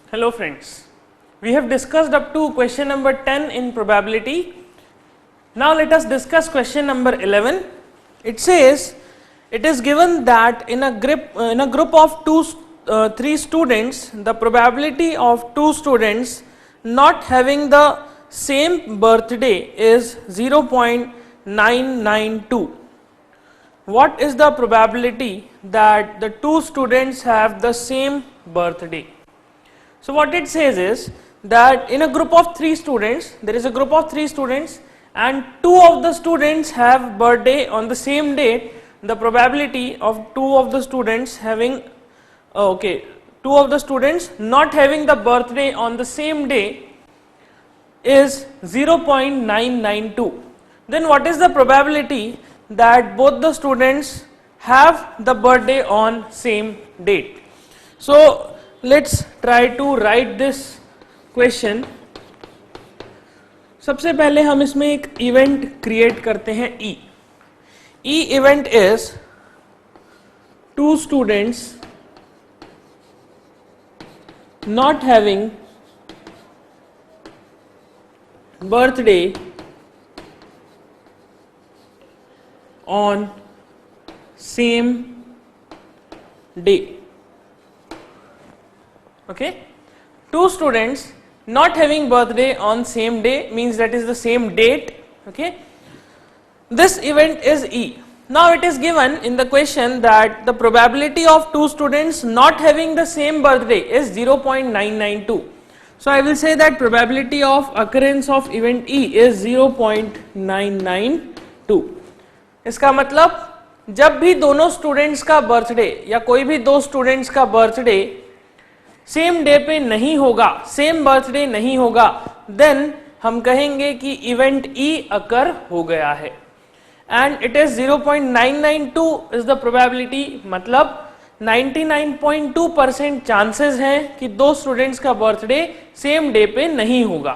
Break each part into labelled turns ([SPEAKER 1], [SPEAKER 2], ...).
[SPEAKER 1] Hello friends, we have discussed up to question number 10 in probability. Now let us discuss question number 11. It says it is given that in a group of three students, the probability of two students not having the same birthday is 0.992. What is the probability that the two students have the same birthday? So what it says is that in a group of three students, there is a group of three students and two of the students have birthday on the same date. The probability of two of the students not having the birthday on the same day is 0.992. Then what is the probability that both the students have the birthday on same date? So let's try to write this question. सबसे पहले हम इसमें एक event create करते हैं E event is two students not having birthday on same day. Okay, two students not having birthday on same day means that is the same date. Okay, this event is E. Now it is given in the question that the probability of two students not having the same birthday is 0.992. So I will say that probability of occurrence of event E is 0.992. इसका मतलब जब भी दोनों students का birthday या कोई भी दो स्टूडेंट्स का बर्थडे सेम डे पे नहीं होगा, सेम बर्थडे नहीं होगा, देन हम कहेंगे कि इवेंट ई अकर हो गया है. And it is 0.992 is the probability. मतलब 99.2% चांसेस हैं कि दो स्टूडेंट्स का बर्थडे सेम डे पे नहीं होगा.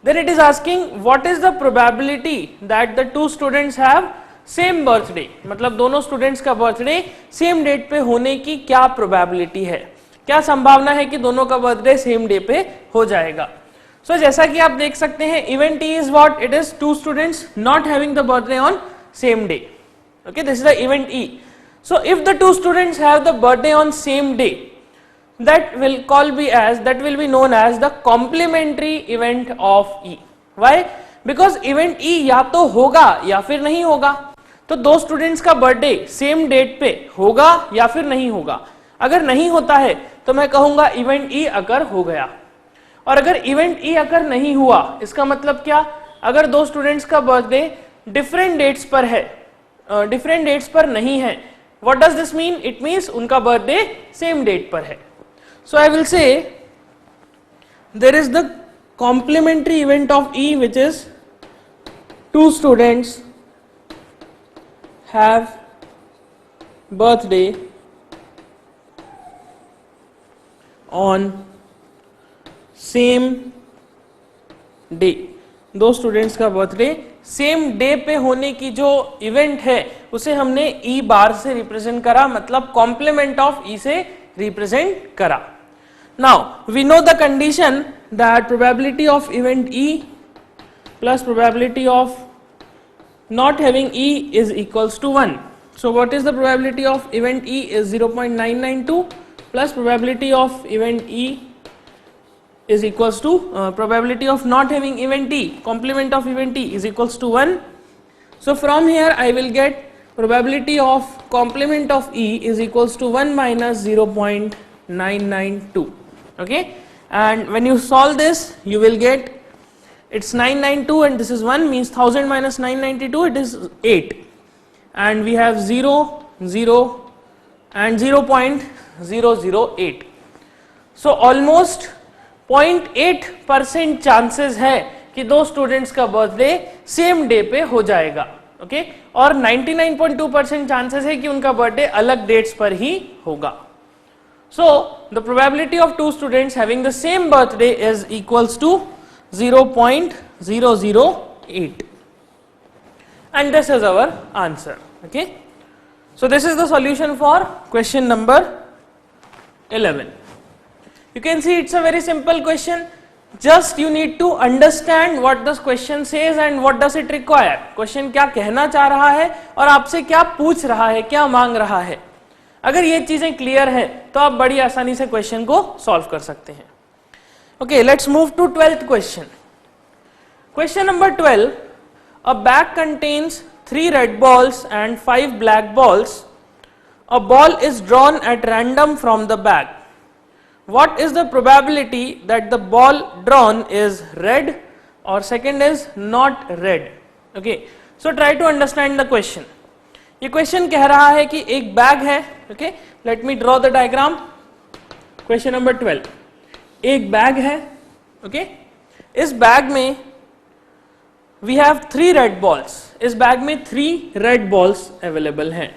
[SPEAKER 1] Then it is asking what is the probability that the two students have same birthday. मतलब दोनों स्टूडेंट्स का बर्थडे सेम डेट पे होने की क्या प्रोबेबिलिटी है, क्या संभावना है कि दोनों का बर्थडे सेम डे पे हो जाएगा. सो जैसा कि आप देख सकते हैं event E is what, it is two students not having the birthday on same day. Okay, this is the event E. So if the two students have the birthday on same day, that will be known as the complementary event of E. Why? Because event E या तो होगा या फिर नहीं होगा. तो दो students का बर्थडे सेम डेट पे होगा या फिर नहीं होगा. अगर नहीं होता है तो मैं कहूंगा इवेंट ई अकर हो गया. और अगर इवेंट ई अकर नहीं हुआ, इसका मतलब क्या, अगर दो स्टूडेंट्स का बर्थडे डिफरेंट डेट्स पर है, डिफरेंट डेट्स पर नहीं है, what does this mean? It means उनका बर्थडे सेम डेट पर है. So I will say there is the complimentary event of E which is two students have birthday on same day. दो students का birthday same day पे होने की जो event है उसे हमने ई बार से रिप्रेजेंट करा, मतलब कॉम्प्लीमेंट ऑफ ई से रिप्रेजेंट करा. Now we know the condition that probability of event E plus probability of not having E is equals to 1. So what is the probability of event E is 0.992 plus probability of event E is equals to probability of not having event E, complement of event E is equals to 1. So from here I will get probability of complement of E is equals to 1 minus 0.992. Okay, and when you solve this you will get it's 992 and this is 1 means 1000 minus 992 it is 8, and we have 0, 0 and 0.008. So almost 0.8% chances है कि दो students का birthday same day पे हो जाएगा. Okay, और 99.2% chances है कि उनका बर्थडे अलग डेट्स पर ही होगा. So the probability of two students having the same birthday is equals to 0.008 and this is our answer. Okay, so this is the solution for question number 11. You can see it's a very simple question. Just you need to understand what this question says and what does it require. Question क्या कहना चाह रहा है और आपसे क्या पूछ रहा है, क्या मांग रहा है. अगर ये चीजें क्लियर है तो आप बड़ी आसानी से क्वेश्चन को सॉल्व कर सकते हैं. Okay, let's move to 12th question. Question number 12. A bag contains 3 red balls and 5 black balls. A ball is drawn at random from the bag. What is the probability that the ball drawn is red or second is not red? Okay, so try to understand the question. ये question कह रहा है कि एक bag है. Okay, let me draw the diagram. Question number 12. एक bag है. Okay, इस बैग में we have 3 red balls. इस बैग में 3 red balls available हैं.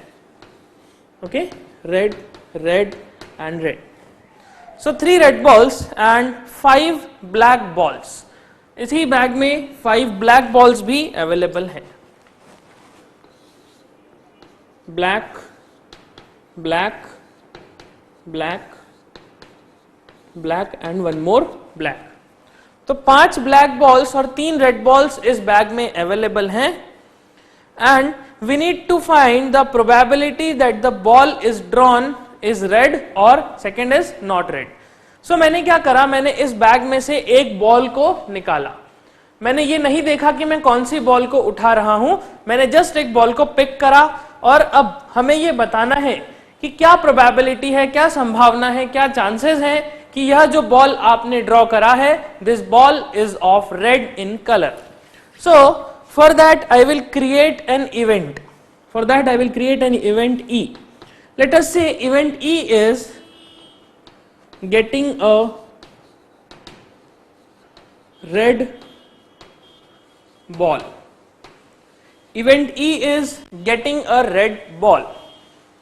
[SPEAKER 1] Okay, red, red and red. So 3 red balls and 5 black balls. इसी bag में 5 black balls भी available हैं. Black, black, black, black and one more black. तो 5 black balls और 3 red balls इस bag में available हैं. And we need to find the probability that the ball is drawn is red or second is not red. So मैंने क्या करा, मैंने इस बैग में से एक बॉल को निकाला. मैंने ये नहीं देखा कि मैं कौन सी बॉल को उठा रहा हूं, मैंने जस्ट एक बॉल को पिक करा और अब हमें ये बताना है कि क्या प्रोबेबिलिटी है, क्या संभावना है, क्या चांसेस है कि यह जो बॉल आपने ड्रॉ करा है, this ball is of red in colour. So for that I will create an event. For that I will create an event E. Let us say event E is getting a red ball. Event E is getting a red ball.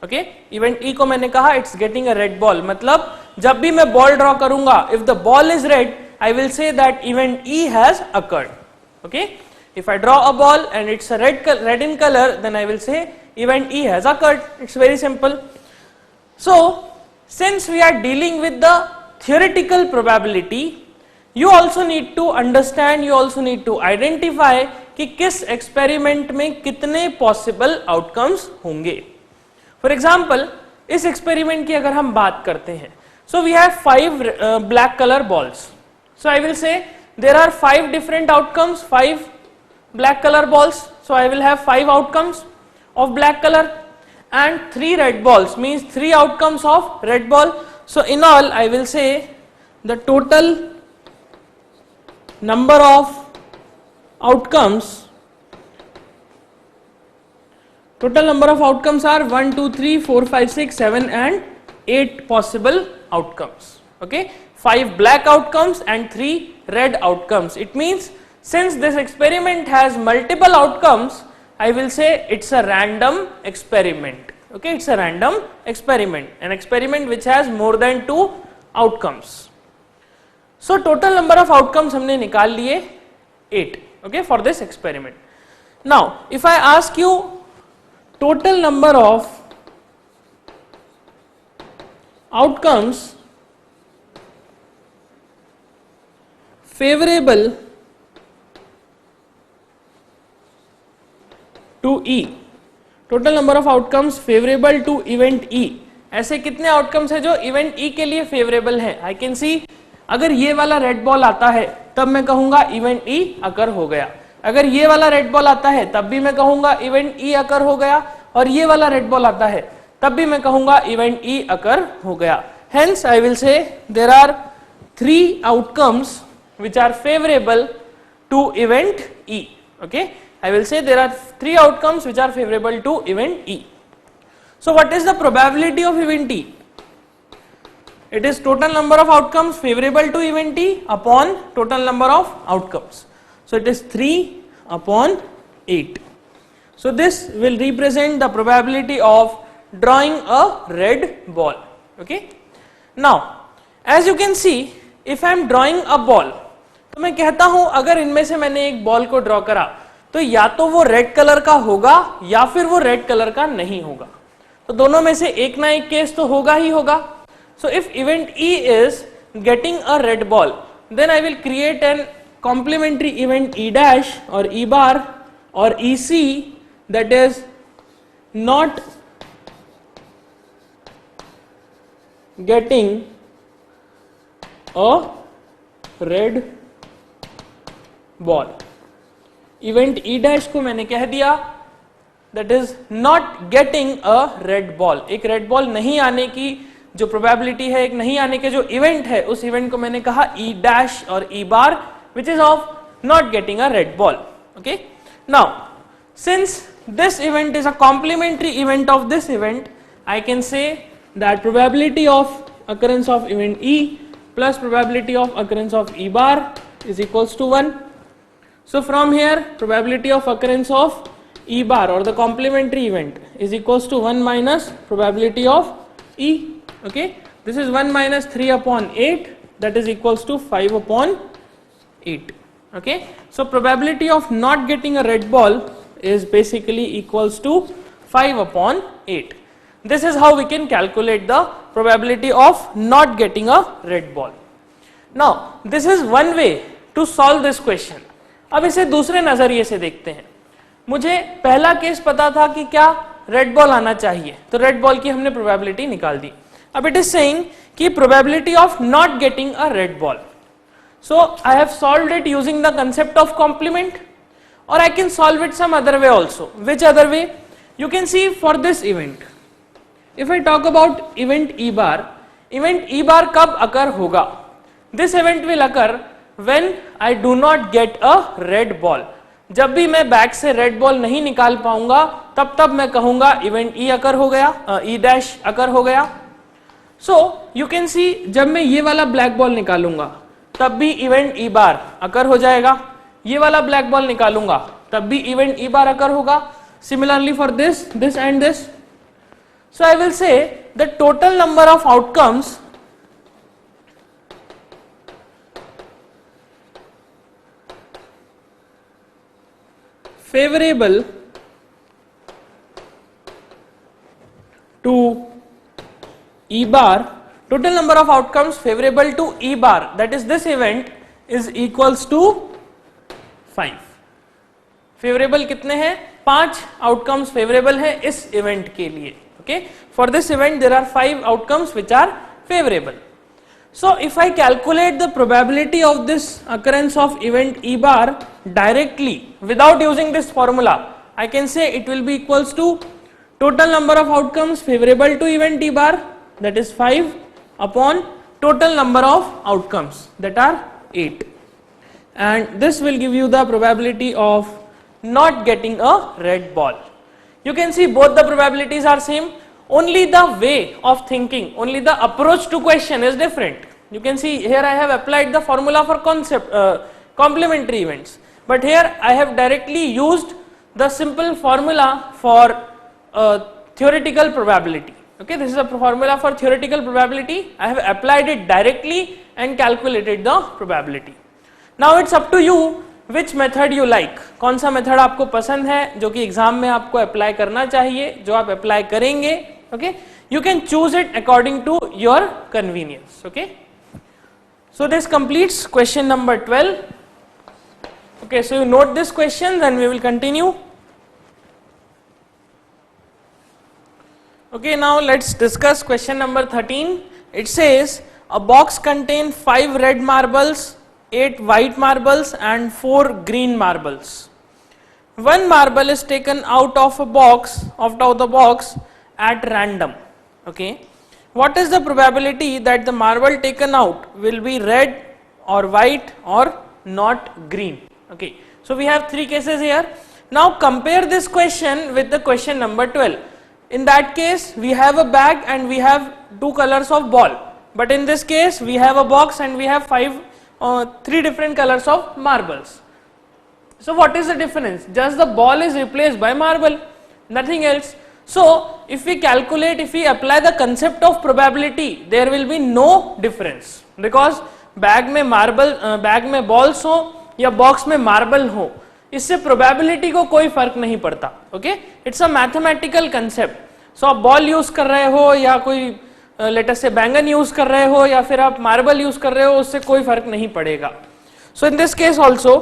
[SPEAKER 1] Okay? Event E को मैंने कहा it's getting a red ball. मतलब जब भी मैं ball draw करूंगा, if the ball is red, I will say that event E has occurred. Okay? If I draw a ball and it's a red in color, then I will say event E has occurred. It's very simple. So, since we are dealing with the theoretical probability, you also need to understand, you also need to identify कि किस experiment में कितने possible outcomes होंगे. For example, इस experiment की अगर हम बात करते हैं, so we have 5 black color balls. So I will say there are 5 different outcomes, 5 black color balls. So I will have 5 outcomes of black color and 3 red balls, means 3 outcomes of red ball. So in all I will say the total number of outcomes are 1, 2, 3, 4, 5, 6, 7 and 8 possible outcomes. Okay, 5 black outcomes and 3 red outcomes. It means since this experiment has multiple outcomes, I will say it's a random experiment. Okay, it's a random experiment, an experiment which has more than 2 outcomes. So total number of outcomes हमने निकाल लिए 8. Okay, for this experiment. Now, if I ask you total number of outcomes favorable to E, total number of outcomes favorable to event E, ऐसे कितने outcomes है जो event E के लिए favourable है. आई कैन सी अगर ये वाला रेड बॉल आता है तब मैं कहूंगा इवेंट E अकर हो गया. अगर ये वाला रेड बॉल आता है तब भी मैं कहूंगा इवेंट E अकर हो गया. और ये वाला रेड बॉल आता है तब भी मैं कहूंगा इवेंट E अकर हो गया. Hence I will say there are 3 outcomes which are favorable to event E. Okay, I will say there are 3 outcomes which are favorable to event E. So what is the probability of event E? It is total number of outcomes favorable to event E upon total number of outcomes. So it is 3 upon 8. So this will represent the probability of drawing a red ball. Okay. Now as you can see, if I am drawing a ball, तो मैं कहता हूं अगर इनमें से मैंने एक ball को ड्रॉ करा तो या तो वो रेड कलर का होगा या फिर वो रेड कलर का नहीं होगा. तो दोनों में से एक ना एक केस तो होगा ही होगा. So if event E is getting a red ball, then I will create an complementary event E dash or E bar or EC, that is not getting a red ball. Event E dash को मैंने कह दिया that is not getting a red ball, एक red ball नहीं आने की जो probability है, एक नहीं आने के जो इवेंट है, उस इवेंट को मैंने कहा ई डैश और E bar, which is of not getting a red ball. Okay, now since this event is a complementary event of this event, I can say that probability of occurrence of event E plus probability of occurrence of E bar is equals to 1. So from here probability of occurrence of E bar or the complementary event is equals to 1 minus probability of E. Okay, this is 1 minus 3 upon 8, that is equals to 5 upon 8. Okay, so probability of not getting a red ball is basically equals to 5 upon 8. This is how we can calculate the probability of not getting a red ball. Now this is one way to solve this question. अब इसे दूसरे नजरिए से देखते हैं. मुझे पहला case पता था कि क्या रेड बॉल आना चाहिए, तो रेड बॉल की हमने प्रोबेबिलिटी निकाल दी. अब इट इज सेइंग कि probability of not getting a red ball, so I have solved it using the concept of complement, or I can solve it some other way also. Which other way? You can see for this event, if I talk about event E bar कब occur होगा? This event will occur when I do not get a red ball. जब भी मैं back से red ball नहीं निकाल पाऊंगा तब मैं कहूंगा इवेंट E occur हो गया, E dash occur हो गया. So you can see जब मैं ये वाला ब्लैक बॉल निकालूंगा तब भी इवेंट E bar occur हो जाएगा, ये वाला ब्लैक बॉल निकालूंगा तब भी इवेंट ई बार अकर होगा. Similarly for this and this. So I will say the total number of outcomes favourable to E bar, total number of outcomes favorable to E bar, that is this event, is equals to 5. Favourable कितने हैं? 5 outcomes favourable है इस event के लिए. Okay, for this event there are 5 outcomes which are favourable. So if I calculate the probability of this occurrence of event E bar directly without using this formula, I can say it will be equals to total number of outcomes favourable to event E bar, that is 5 upon total number of outcomes, that are 8. And this will give you the probability of not getting a red ball. You can see both the probabilities are same, only the way of thinking, only the approach to question is different. You can see here I have applied the formula for complementary events, but here I have directly used the simple formula for theoretical probability. Okay, this is a formula for theoretical probability. I have applied it directly and calculated the probability. Now it's up to you which method you like. कौन सा method आपको पसंद है जो कि exam में आपको apply करना चाहिए, जो आप अप्लाई करेंगे. Okay, you can choose it according to your convenience. Okay, so this completes question number 12. Okay, so you note this question, then we will continue. Okay, now let's discuss question number 13. It says a box contains 5 red marbles, 8 white marbles and 4 green marbles. One marble is taken out of the box at random. Okay, what is the probability that the marble taken out will be red or white or not green? Okay, so we have 3 cases here. Now compare this question with the question number 12. In that case we have a bag and we have 2 colors of ball, but in this case we have a box and we have 3 different colors of marbles. So what is the difference? Just the ball is replaced by marble, nothing else. So if we calculate, if we apply the concept of probability, there will be no difference, because bag में balls हो या box में marble हो, इससे probability को कोई फर्क नहीं पड़ता. Okay, it's a mathematical concept. So आप बॉल यूज कर रहे हो या कोई लेट अस से बैंगन यूज कर रहे हो या फिर आप मार्बल यूज कर रहे हो, उससे कोई फर्क नहीं पड़ेगा. So in this case also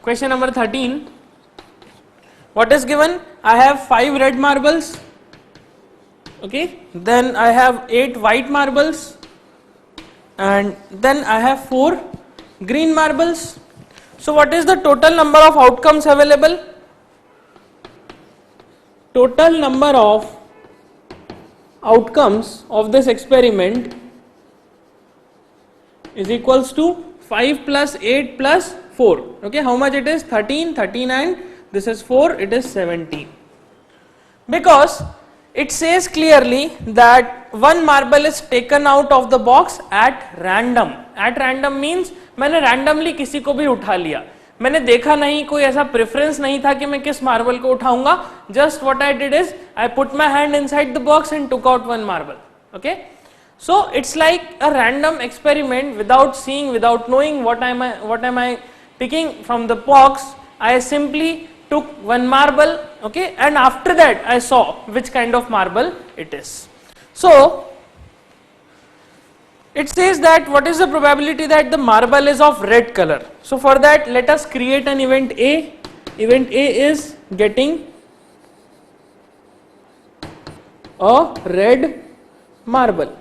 [SPEAKER 1] question number 13, what is given? I have 5 red marbles, okay, then I have 8 white marbles, and then I have 4 green marbles. So what is the total number of outcomes available? Total number of outcomes of this experiment is equals to 5 plus 8 plus 4. Okay, how much it is? 13, 13 and this is 4, it is 17. Because it says clearly that one marble is taken out of the box at random. At random means मैंने randomly किसी को भी उठा लिया, मैंने देखा नहीं, कोई ऐसा प्रेफरेंस नहीं था कि मैं किस मार्बल को उठाऊंगा. Just what I did is I put my hand inside the box and took out one marble. Okay, so it's like a random experiment without seeing, without knowing what am I picking from the box. I simply took one marble, okay, and after that I saw which kind of marble it is. So it says that what is the probability that the marble is of red color. So for that let us create an event A. Event A is getting a red marble.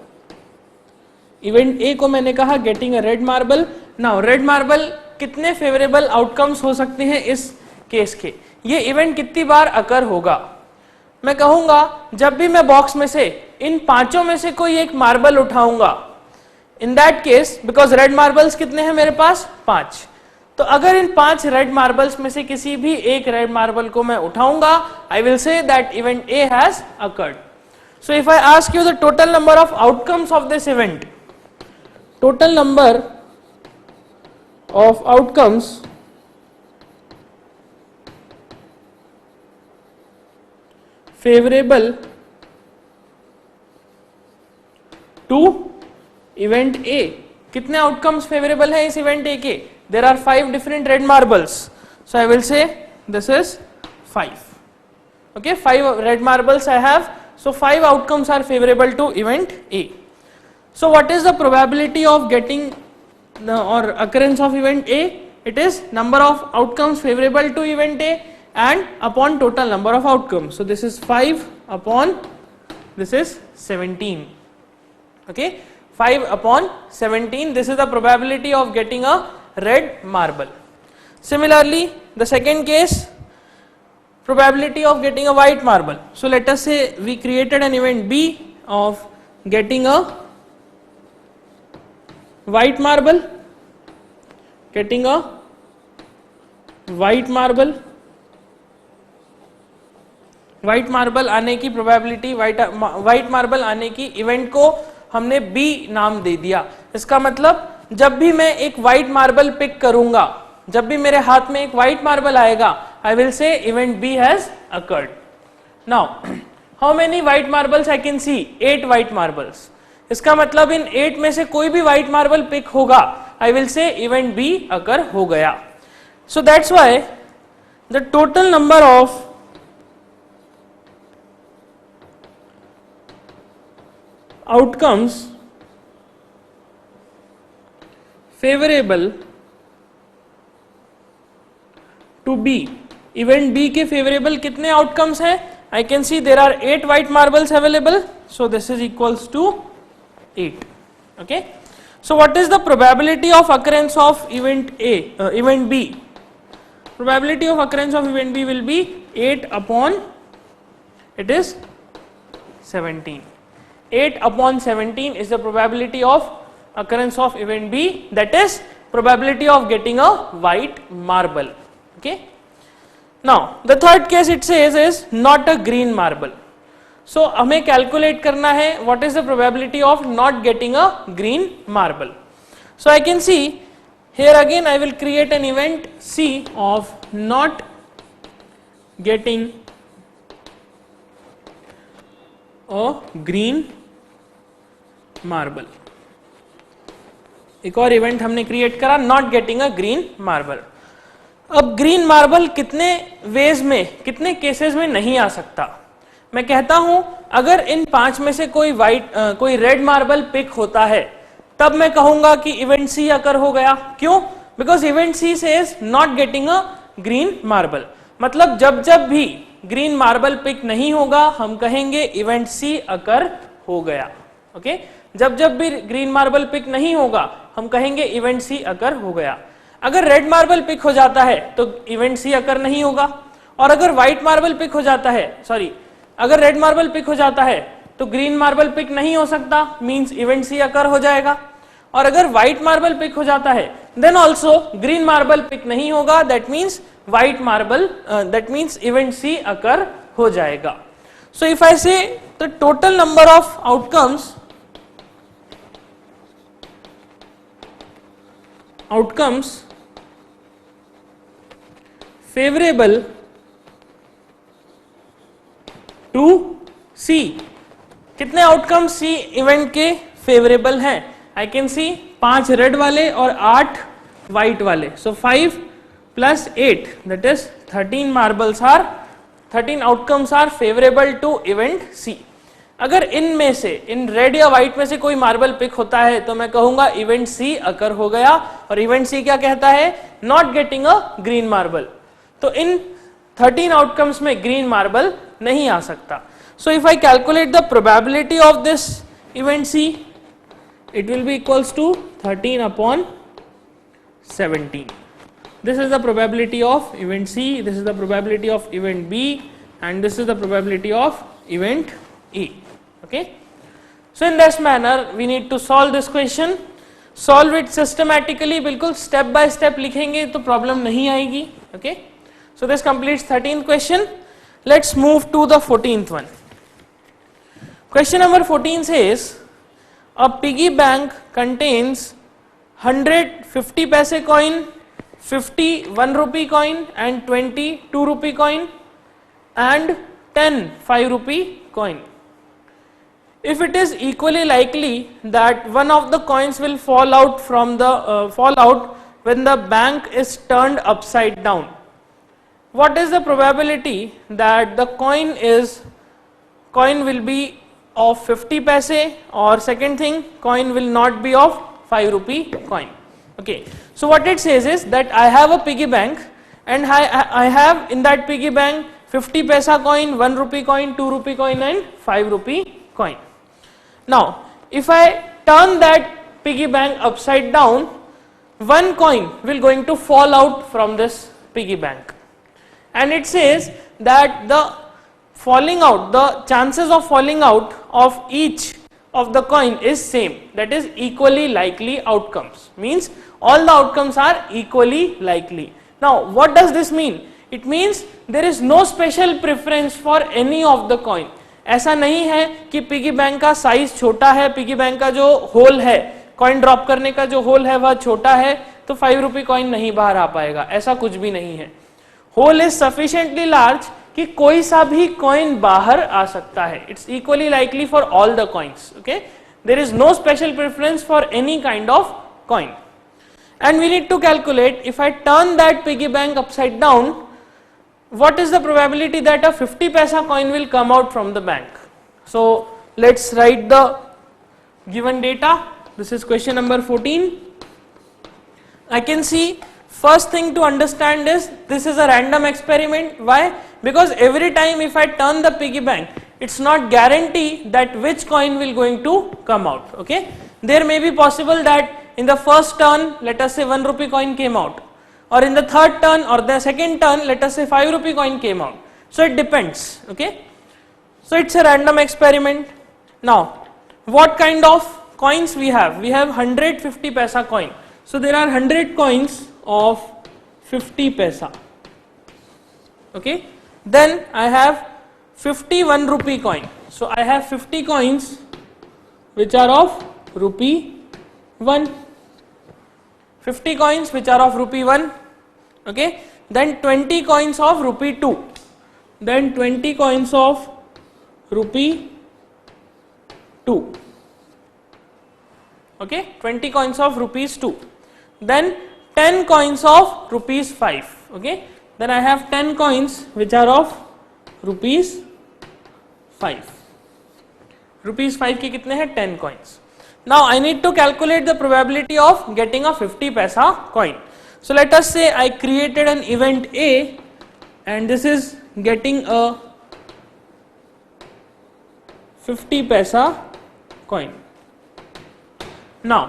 [SPEAKER 1] Event A को मैंने कहा getting a red marble. Now red marble कितने favourable outcomes हो सकते हैं इस case के, ये इवेंट कितनी बार अकर होगा. मैं कहूंगा जब भी मैं बॉक्स में से इन पांचों में से कोई एक मार्बल उठाऊंगा, in that case because red marbles कितने हैं मेरे पास? 5. तो अगर इन 5 रेड मार्बल्स में से किसी भी एक रेड मार्बल को मैं उठाऊंगा, आई will say that event A has occurred. So if I ask you the total number of outcomes of this event, total number of outcomes favorable to event A. कितने outcomes favorable है इस event A के? There are 5 different red marbles, so I will say this is 5. Okay, 5 red marbles I have, so 5 outcomes are favorable to event A. So what is the probability of getting or occurrence of event A? It is number of outcomes favorable to event A and upon total number of outcomes. So this is 5 upon this is 17. Okay, 5 upon 17, this is the probability of getting a red marble. Similarly the second case, probability of getting a white marble. So let us say we created an event B of getting a white marble, getting a white marble. White marble आने की probability, white marble आने की event को हमने B नाम दे दिया. इसका मतलब जब भी मैं एक व्हाइट मार्बल पिक करूंगा, जब भी मेरे हाथ में एक व्हाइट मार्बल आएगा, आई will say event B has occurred. Now how many white marbles I can C? 8 white marbles. इसका मतलब इन 8 में से कोई भी व्हाइट मार्बल पिक होगा, आई विल से इवेंट B अकर हो गया. So that's why the total number of outcomes favorable to B. Event B के favorable कितने outcomes हैं? I can see there are 8 white marbles available, so this is equals to 8. Okay, so what is the probability of occurrence of event A? Event B. Probability of occurrence of event B will be 8 upon it is 17. 8 upon 17 is the probability of occurrence of event B, that is probability of getting a white marble. Okay, now the third case it says is not a green marble. So हमें calculate करना है what is the probability of not getting a green marble. So I can see here again I will create an event C of not getting a green marble. एक और event हमने create करा not getting a green marble. अब green marble कितने veg में, कितने cases में नहीं आ सकता? मैं कहता हूं अगर इन 5 में से कोई रेड मार्बल पिक होता है, तब मैं कहूंगा कि इवेंट सी अकर हो गया। क्यों? Because event she says not getting a green marble. मतलब जब जब भी ग्रीन मार्बल पिक नहीं होगा, हम कहेंगे इवेंट सी अकर हो गया। ओके, जब जब भी ग्रीन मार्बल पिक नहीं होगा, हम कहेंगे इवेंट सी अकर हो गया। अगर रेड मार्बल पिक हो जाता है तो इवेंट सी अकर नहीं होगा, और अगर व्हाइट मार्बल पिक हो जाता है, सॉरी, अगर रेड मार्बल पिक हो जाता है तो ग्रीन मार्बल पिक नहीं हो सकता, मींस इवेंट सी अकर हो जाएगा। और अगर व्हाइट मार्बल पिक हो जाता है then also green marble pick नहीं होगा, that means white marble, that means event C occur हो जाएगा। So if I say the total number of outcomes favorable to C, कितने आउटकम सी इवेंट के favourable हैं? आई कैन सी 5 रेड वाले और 8 white वाले, so 5 + 8 that is 13 marbles are 13 outcomes are favourable to event C. अगर इनमें से, in red या व्हाइट में से कोई मार्बल पिक होता है तो मैं कहूंगा इवेंट सी अकर हो गया, और इवेंट सी क्या कहता है? Not getting a green marble. तो इन 13 आउटकम्स में ग्रीन मार्बल नहीं आ सकता। So if I calculate the probability of this event C, it will be equals to 13/17। This is the probability of event C, this is the probability of event B, and this is the probability of event E. Okay, so in this manner we need to solve this question. Solve it systematically, बिल्कुल step by step लिखेंगे तो problem नहीं आएगी. Okay, so this completes 13th question. Let's move to the 14th one. Question number 14 says a piggy bank contains 100 50 paise coin, 50 1 rupee coin and 20 2 rupee coin and 10 5 rupee coin. If it is equally likely that one of the coins will fall out when the bank is turned upside down, what is the probability that the coin will be of 50 paise, or second thing, coin will not be of 5 rupee coin? Okay, so what it says is that I have a piggy bank and I have in that piggy bank 50 paisa coin, 1 rupee coin, 2 rupee coin and 5 rupee coin. Now if I turn that piggy bank upside down, one coin will going to fall out from this piggy bank, and it says that the chances of falling out of each of the coin is same, that is equally likely outcomes, means all the outcomes are equally likely. Now what does this mean? It means there is no special preference for any of the coin. ऐसा नहीं है कि piggy bank का size छोटा है, piggy bank का जो whole है, कॉइन ड्रॉप करने का जो होल है वह छोटा है तो 5 रुपी कॉइन नहीं बाहर आ पाएगा, ऐसा कुछ भी नहीं है। होल इज सफिशिएंटली लार्ज कि कोई सा भी कॉइन बाहर आ सकता है। It's equally likely for all the coins. Okay, there is no special preference for any kind of coin, and we need to calculate if I turn that piggy bank upside down, what is the probability that a 50 paisa coin will come out from the bank? So let's write the given data. This is question number 14. I can see first thing to understand is this is a random experiment. Why? Because every time if I turn the piggy bank, it's not guarantee that which coin will going to come out. Okay, there may be possible that in the first turn, let us say 1 rupee coin came out, or in the third turn or the second turn, let us say 5 rupee coin came out. So it depends. Okay, so it's a random experiment. Now what kind of coins we have? We have 100 50 paisa coin. So there are 100 coins of 50 paisa. Okay, then I have 51 rupee coin. So I have 50 coins which are of rupee 1. 50 coins which are of rupee 1. Okay, then 20 coins of rupee 2, then 20 coins of rupee 2. Okay, 20 coins of rupees 2, then 10 coins of rupees 5. Okay, then I have 10 coins which are of rupees rupees 5 के कितने हैं 10 coins. Now I need to calculate the probability of getting a 50 paisa coin. So let us say I created an event A and this is getting a 50 paisa coin. Now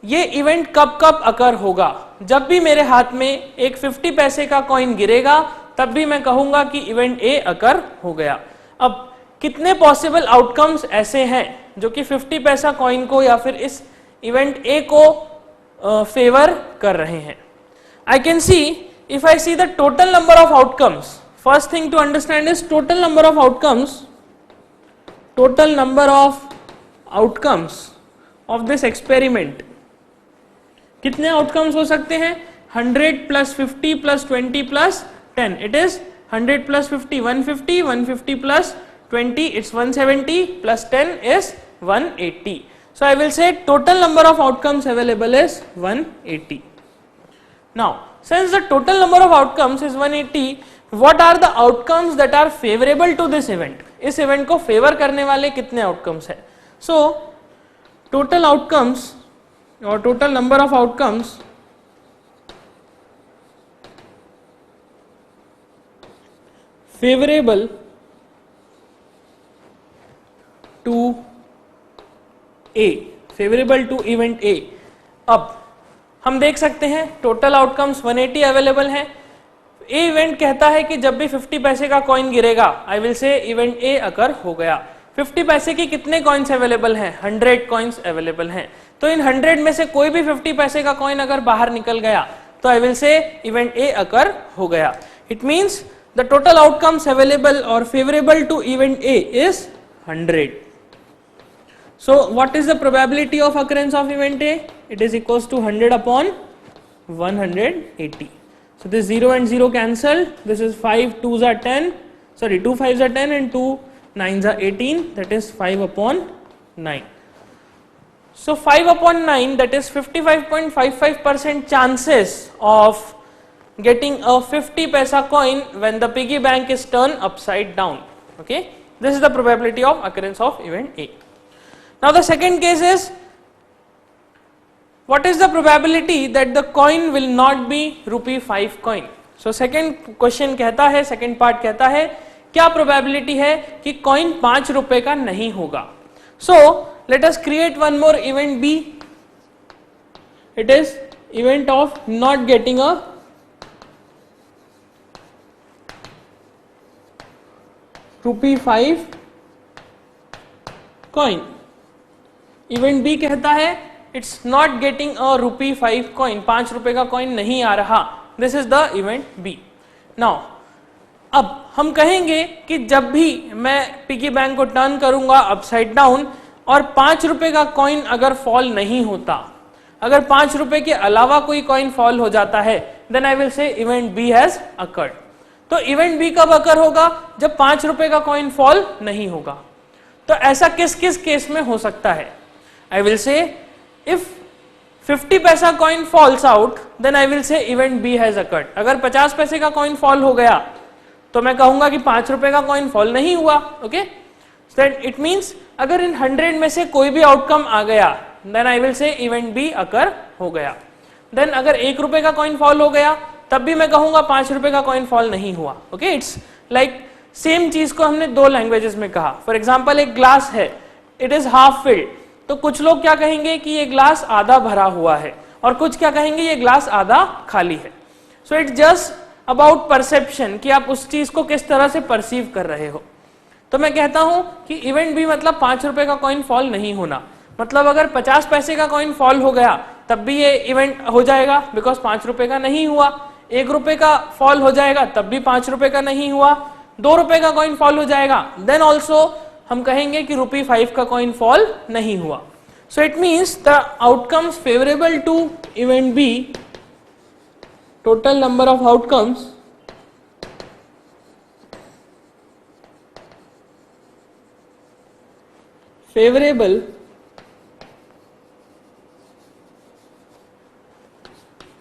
[SPEAKER 1] ये event कब कब occur होगा? जब भी मेरे हाथ में एक 50 पैसे का कॉइन गिरेगा तब भी मैं कहूंगा कि इवेंट ए अकर हो गया. अब कितने पॉसिबल आउटकम्स ऐसे हैं जो कि 50 पैसा कॉइन को या फिर इस इवेंट ए को फेवर कर रहे हैं? I can see if I see the total number of outcomes. First thing to understand is total number of outcomes. Total number of outcomes of this experiment. कितने outcomes हो सकते हैं? 100 plus 50 plus 20 plus 10. It is 100 plus 50 150, 150 plus 20 it's 170 plus 10 is 180. So I will say total number of outcomes available is 180. Now since the total number of outcomes is 180, what are the outcomes that are favorable to this event? इस event को favor करने वाले कितने outcomes है? So total outcomes or total number of outcomes favorable to A, favorable to event A. अब हम देख सकते हैं टोटल आउटकम्स 180 अवेलेबल हैं. ए इवेंट कहता है कि जब भी 50 पैसे का कॉइन गिरेगा आई will say event A occur हो गया. 50 पैसे की कितने कॉइन्स अवेलेबल हैं? 100 कॉइन्स अवेलेबल हैं. तो इन 100 में से कोई भी 50 पैसे का कॉइन अगर बाहर निकल गया तो आई will say event A occur हो गया. It means the total outcomes available और favourable to event A is 100. So what is the probability of occurrence of event A? It is equals to 100 upon 180. So this 0 and 0 cancel. This is 5 2s are 10. Sorry, 2 5s are 10 and 2 9s are 18. That is 5 upon 9. So 5 upon 9, that is 55.55% chances of getting a 50 paisa coin when the piggy bank is turned upside down. Okay, this is the probability of occurrence of event A. Now the second case is, what is the probability that the coin will not be rupee 5 coin? So second question कहता है, second part कहता है क्या probability है कि coin 5 रुपए का नहीं होगा. So let us create one more event B. It is event of not getting a rupee 5 coin. Event B कहता है it's not getting a rupee 5 coin. 5 रुपए का कॉइन नहीं आ रहा. This is the event B. Now अब हम कहेंगे कि जब भी मैं पिगी बैंक को टर्न करूंगा अपसाइड डाउन और 5 रुपए का कॉइन अगर फॉल नहीं होता, अगर 5 रुपए के अलावा कोई कॉइन फॉल हो जाता है, then I will say event B has occurred. तो इवेंट बी कब अकर होगा? जब 5 रुपए का कॉइन फॉल नहीं होगा. तो ऐसा किस किस केस में हो सकता है? I will say if 50 पैसा coin falls out, then I will say event B has occurred. अगर 50 पैसे का coin fall हो गया तो मैं कहूंगा कि 5 रुपए का coin fall नहीं हुआ. Okay, so then it means अगर इन 100 में से कोई भी outcome आ गया, then I will say event B occur हो गया. Then अगर 1 रुपए का coin fall हो गया तब भी मैं कहूंगा 5 रुपए का coin fall नहीं हुआ. Okay, it's like सेम चीज को हमने दो लैंग्वेजेस में कहा. फॉर एग्जाम्पल एक ग्लास है, इट इज हाफ फिल्ड, तो कुछ लोग क्या कहेंगे कि ये ग्लास आधा भरा हुआ है और कुछ क्या कहेंगे ये ग्लास आधा खाली है. So it's just about perception कि आप उस चीज को किस तरह से परसीव कर रहे हो. तो मैं कहता हूं कि इवेंट भी मतलब 5 रुपए का कॉइन फॉल नहीं होना, मतलब अगर 50 पैसे का कॉइन फॉल हो गया तब भी ये इवेंट हो जाएगा बिकॉज 5 रुपए का नहीं हुआ. 1 रुपए का फॉल हो जाएगा तब भी 5 रुपए का नहीं हुआ. 2 रुपए का कॉइन फॉल हो जाएगा देन ऑल्सो हम कहेंगे कि रुपी 5 का कॉइन फॉल नहीं हुआ. So it means the outcomes favourable to event B, total number of outcomes favorable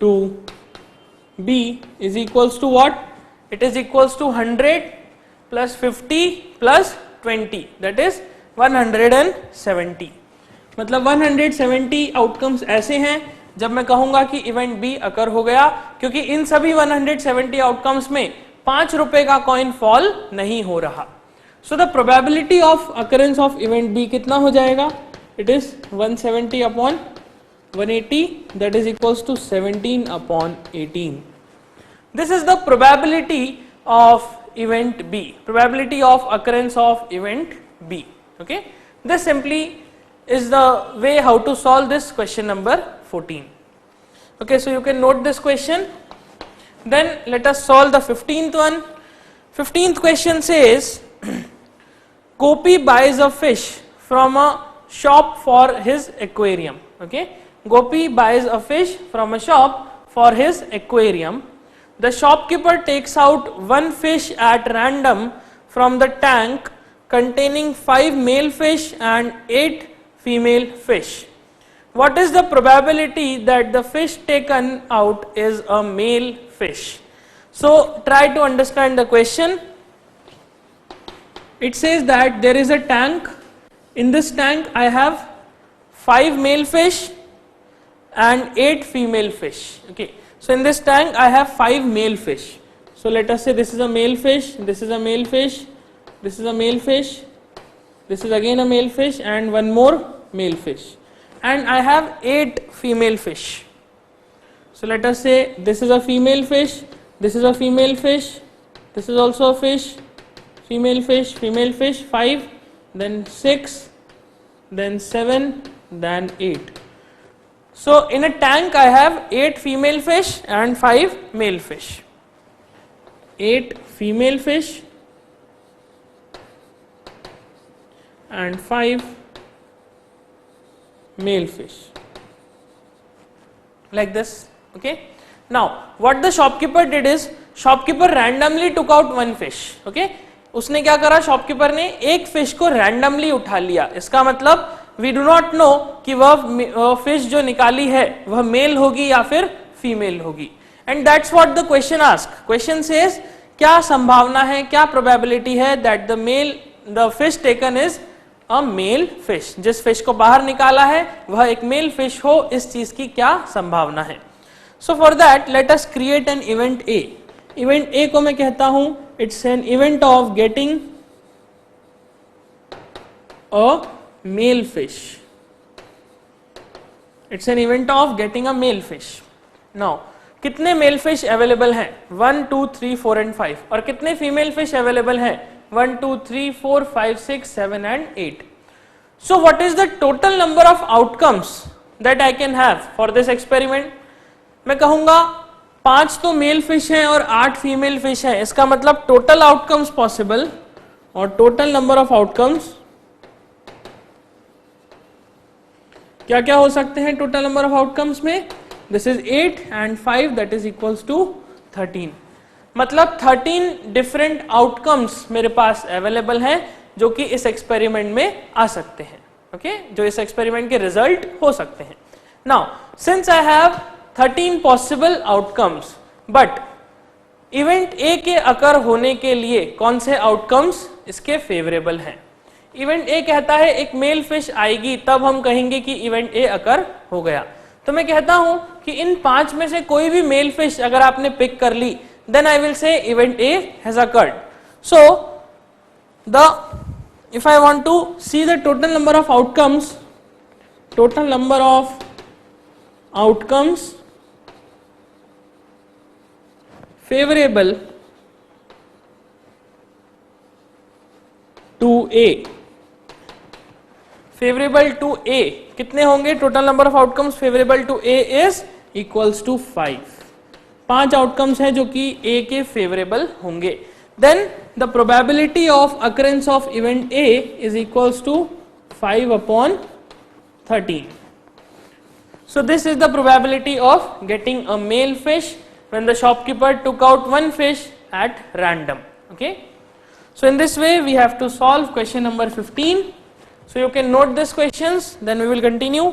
[SPEAKER 1] to B is equals to what? It is equals to 100 plus 50 plus 20, that is 170. मतलब 170 outcomes ऐसे हैं जब मैं कहूंगा कि event be occur हो गया, क्योंकि इन सभी 170 आउटकम्स में 5 रुपए का कॉइन फॉल नहीं हो रहा. So the probability of occurrence of event B कितना हो जाएगा? It is 170 upon 180, that is equals to 17 upon 18. This is the probability of event B, probability of occurrence of event B. Okay, this simply is the way how to solve this question number 14. Okay, so you can note this question. Then let us solve the 15th one. 15th question says Gopi buys a fish from a shop for his aquarium. Okay, Gopi buys a fish from a shop for his aquarium. The shopkeeper takes out one fish at random from the tank containing 5 male fish and 8 female fish. What is the probability that the fish taken out is a male fish? So try to understand the question. It says that there is a tank. In this tank I have 5 male fish and 8 female fish. Okay, so in this tank I have 5 male fish. So let us say this is a male fish, this is a male fish, this is a male fish, this is again a male fish and one more male fish, and I have 8 female fish. So let us say this is a female fish, this is a female fish, this is also a fish, female fish 5, then 6, then 7, then 8. So in a tank I have 8 female fish and 5 male fish. 8 female fish and 5 male fish, like this. Okay, now what the shopkeeper did is, shopkeeper randomly took out one fish. Okay, उसने क्या करा, shopkeeper ने एक fish को randomly उठा लिया. इसका मतलब वी डू नॉट नो कि वह फिश जो निकाली है वह मेल होगी या फिर फीमेल होगी. And that's what the question ask. Question says क्या संभावना है, क्या प्रोबेबिलिटी है that the fish taken is a male fish, जिस फिश को बाहर निकाला है वह एक मेल फिश हो, इस चीज की क्या संभावना है. So for that let us create an event A. Event A को मैं कहता हूं it's an event of getting a male fish. It's an event of getting a male fish. Now कितने मेल फिश अवेलेबल हैं? 1, 2, 3, 4 and 5. और कितने female fish available हैं? 1, 2, 3, 4, 5, 6, 7 and 8. So what is the total number of outcomes that I can have for this experiment? मैं कहूंगा 5 तो mail fish हैं और 8 फीमेल फिश हैं. इसका मतलब टोटल आउटकम्स पॉसिबल और टोटल नंबर ऑफ आउटकम्स क्या क्या हो सकते हैं टोटल नंबर ऑफ आउटकम्स में? This is 8 and 5, that is equals to 13. मतलब 13 डिफरेंट आउटकम्स मेरे पास अवेलेबल हैं जो कि इस एक्सपेरिमेंट में आ सकते हैं. ओके, जो इस एक्सपेरिमेंट के रिजल्ट हो सकते हैं. Now since I have 13 possible outcomes, but event A के अकर होने के लिए कौन से आउटकम्स इसके फेवरेबल हैं? इवेंट ए कहता है एक मेल फिश आएगी तब हम कहेंगे कि इवेंट ए अकर हो गया. तो मैं कहता हूं कि इन 5 में से कोई भी मेल फिश अगर आपने पिक कर ली, then I will say event A has occurred. So if I want to see the total number of outcomes favorable to A, favourable to A कितने होंगे? Total number of outcomes favourable to A is equals to 5. 5 outcomes हैं जो कि A के favourable होंगे. Then the probability of occurrence of event A is equals to 5 upon 13. So this is the probability of getting a male fish when the shopkeeper took out one fish at random. Okay, so in this way we have to solve question number 15. So you can note these questions, then we will continue.